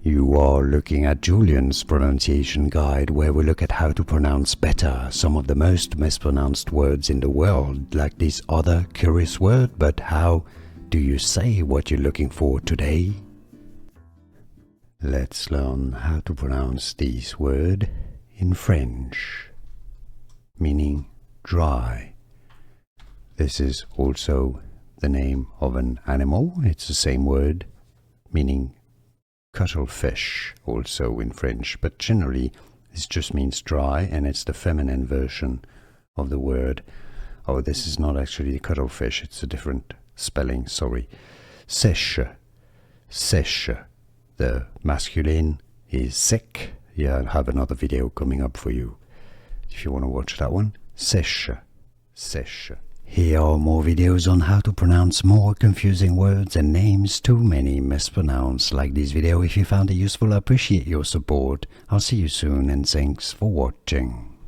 You are looking at Julian's pronunciation guide, where we look at how to pronounce better some of the most mispronounced words in the world, like this other curious word. But how do you say what you're looking for today? Let's learn how to pronounce this word in French, meaning dry. This is also the name of an animal. It's the same word, meaning cuttlefish, also in French, but generally this just means dry, and it's the feminine version of the word. Oh, this is not actually the cuttlefish, it's a different spelling, sorry. Sèche, sèche. The masculine is sec. Yeah, I'll have another video coming up for you if you want to watch that one. Sèche, sèche. Here are more videos on how to pronounce more confusing words and names too many mispronounced. Like this video if you found it useful. I appreciate your support. I'll see you soon, and thanks for watching.